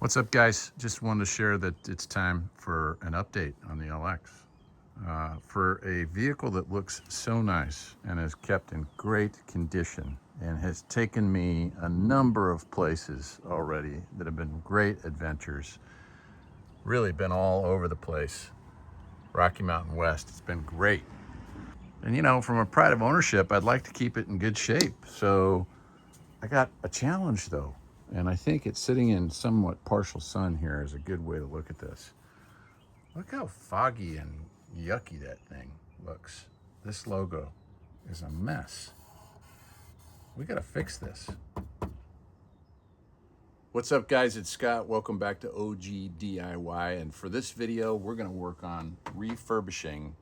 What's up, guys? Just wanted to share that it's time for an update on the LX. For a vehicle that looks so nice and is kept in great condition and has taken me a number of places already that have been great adventures, really been all over the place. Rocky Mountain West, it's been great. And you know, from a pride of ownership, I'd like to keep it in good shape. So I got a challenge though. And I think it's sitting in somewhat partial sun here is a good way to look at this. Look how foggy and yucky that thing looks. This logo is a mess. We gotta fix this. What's up, guys? It's Scott. Welcome back to OG DIY. And for this video, we're gonna work on refurbishing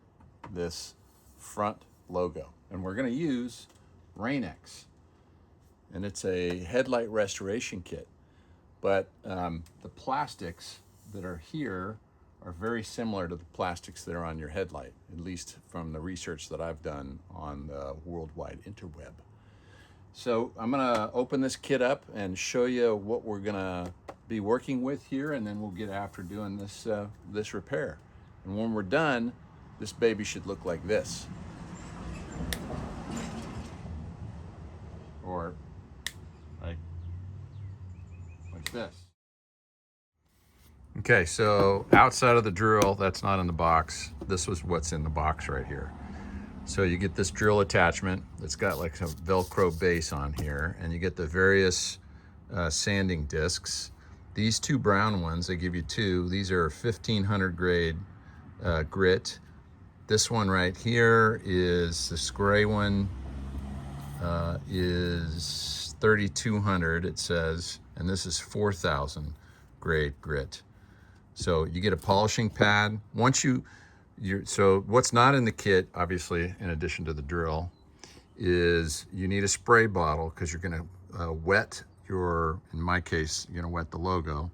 this front logo. And we're gonna use Rain-X. And it's a headlight restoration kit. But the plastics that are here are very similar to the plastics that are on your headlight, at least from the research that I've done on the worldwide interweb. So I'm gonna open this kit up and show you what we're gonna be working with here, and then we'll get after doing this repair. And when we're done, this baby should look like this. Or like this. Okay, so outside of the drill, that's not in the box. This was what's in the box right here. So you get this drill attachment that's got like some Velcro base on here, and you get the various sanding discs. These two brown ones, they give you two. These are 1500 grade grit. This one right here is, this gray one is 3200, it says, and this is 4000 grade grit. So you get a polishing pad. So what's not in the kit, obviously, in addition to the drill, is you need a spray bottle because you're gonna wet in my case, you're gonna wet the logo.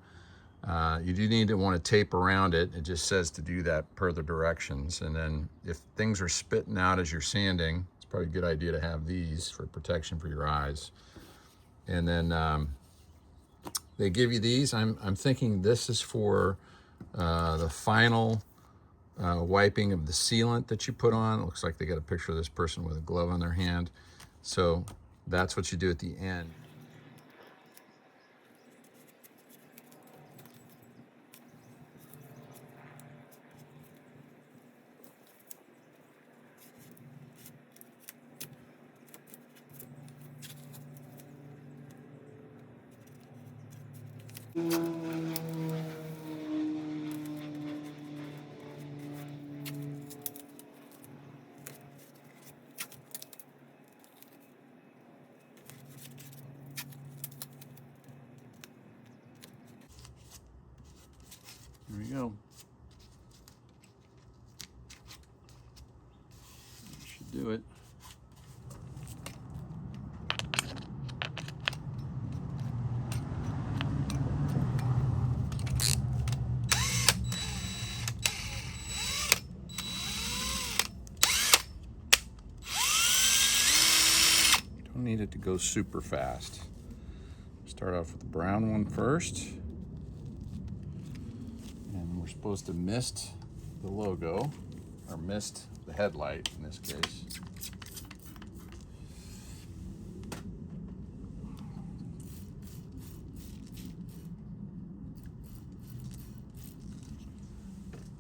You do need to want to tape around it. It just says to do that per the directions. And then if things are spitting out as you're sanding, it's probably a good idea to have these for protection for your eyes. And then they give you these. I'm thinking this is for the final wiping of the sealant that you put on. It looks like they got a picture of this person with a glove on their hand. So that's what you do at the end. There we go. That should do it. Don't need it to go super fast. Start off with the brown one first. And we're supposed to mist the logo, or mist the headlight in this case.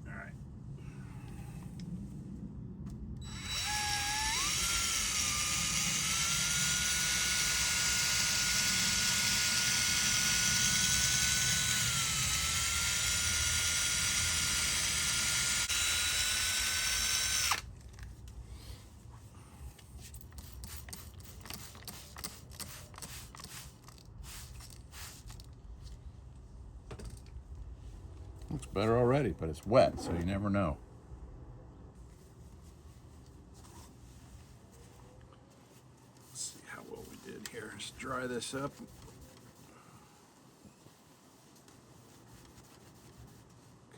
All right. Looks better already, but it's wet, so you never know. Let's see how well we did here. Let's dry this up.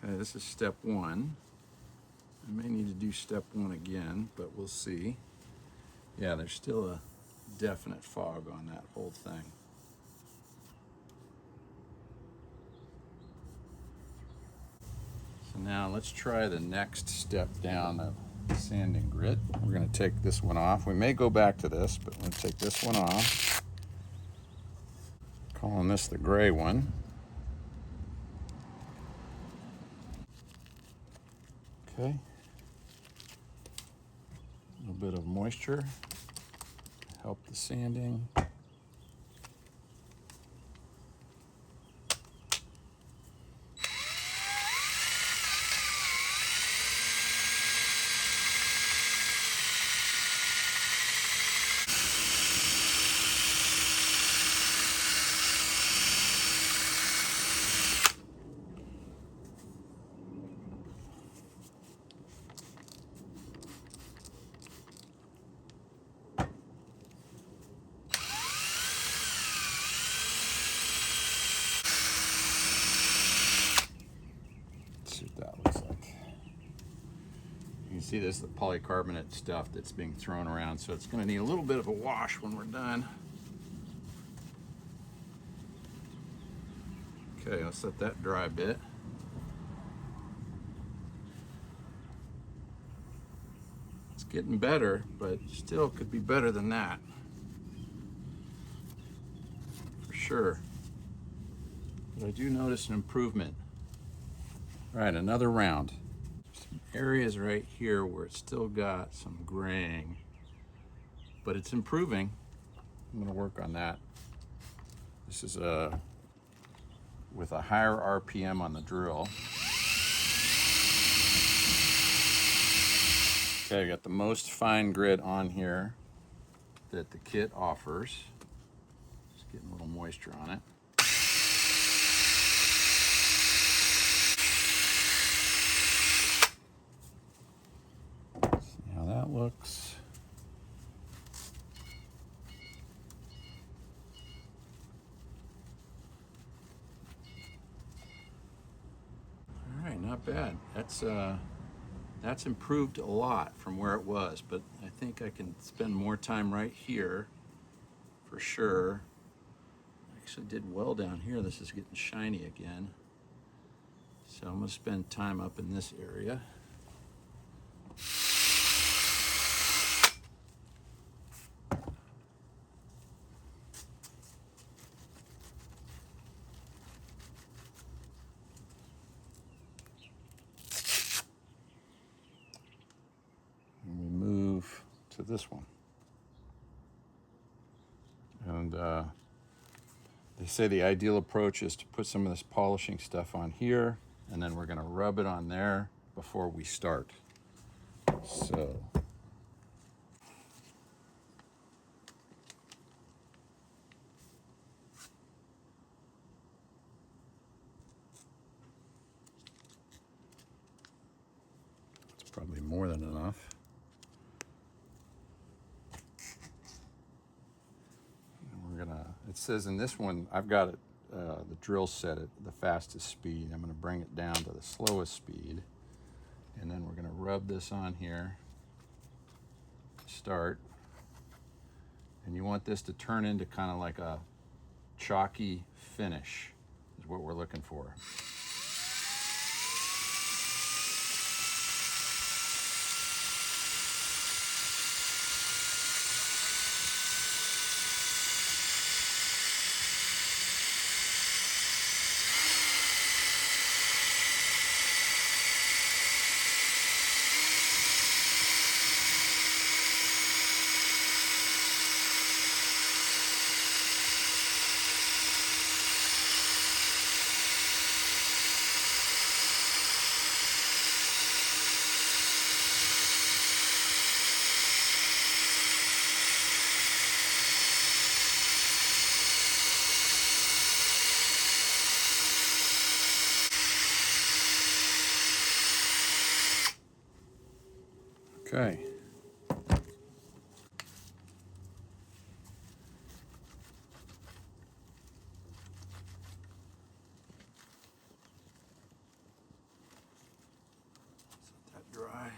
Okay, this is step one. I may need to do step one again, but we'll see. Yeah, there's still a definite fog on that whole thing. Now let's try the next step down of sanding grit. We're going to take this one off. We may go back to this, but we're going to take this one off. Calling this the gray one. Okay. A little bit of moisture. Help the sanding. See what that looks like. You can see this is the polycarbonate stuff that's being thrown around, so it's going to need a little bit of a wash when we're done. Okay, let's let that dry a bit. It's getting better, but still could be better than that. For sure. But I do notice an improvement. All right, another round. Some areas right here where it's still got some graying, but it's improving. I'm gonna work on that. This is with a higher RPM on the drill. Okay, I got the most fine grit on here that the kit offers. Just getting a little moisture on it. See how that looks. All right, not bad. That's improved a lot from where it was, but I think I can spend more time right here for sure. I actually did well down here. This is getting shiny again. So I'm gonna spend time up in this area. And we move to this one. And they say the ideal approach is to put some of this polishing stuff on here, and then we're gonna rub it on there before we start. So. It's probably more than enough. It says in this one, I've got it, the drill set at the fastest speed. I'm going to bring it down to the slowest speed. And then we're going to rub this on here. Start. And you want this to turn into kind of like a chalky finish is what we're looking for. Okay. Let that dry.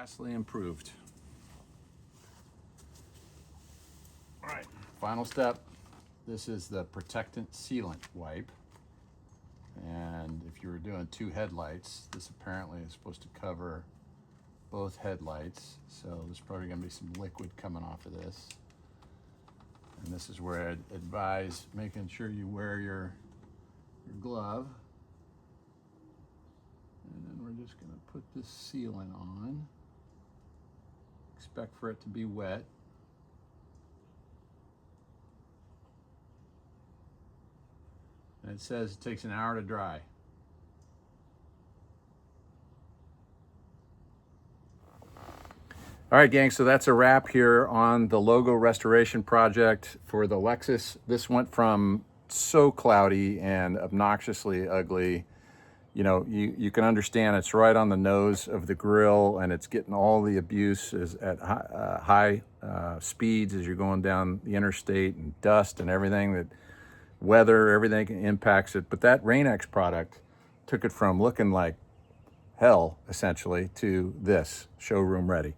Vastly improved. All right, final step. This is the protectant sealant wipe. And if you were doing 2 headlights, this apparently is supposed to cover both headlights. So there's probably gonna be some liquid coming off of this. And this is where I'd advise making sure you wear your glove. And then we're just gonna put this sealant on. Expect for it to be wet. And it says it takes an hour to dry. All right, gang, so that's a wrap here on the logo restoration project for the Lexus. This went from so cloudy and obnoxiously ugly. You know, you can understand it's right on the nose of the grill, and it's getting all the abuse at high speeds as you're going down the interstate, and dust and everything, that weather, everything impacts it. But that Rain-X product took it from looking like hell, essentially, to this, showroom ready.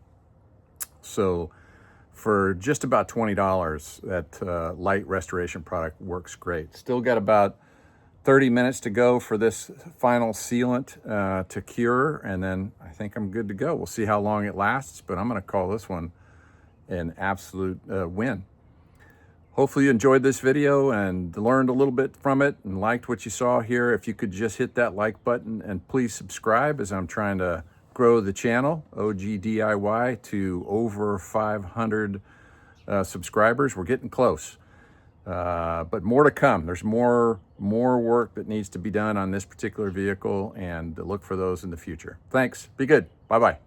So for just about $20, that light restoration product works great. Still got about 30 minutes to go for this final sealant to cure, and then I think I'm good to go. We'll see how long it lasts, but I'm gonna call this one an absolute win. Hopefully you enjoyed this video and learned a little bit from it and liked what you saw here. If you could just hit that like button and please subscribe, as I'm trying to grow the channel, OG DIY, to over 500 subscribers. We're getting close. But more to come. There's more work that needs to be done on this particular vehicle, and look for those in the future. Thanks. Be good. Bye-bye.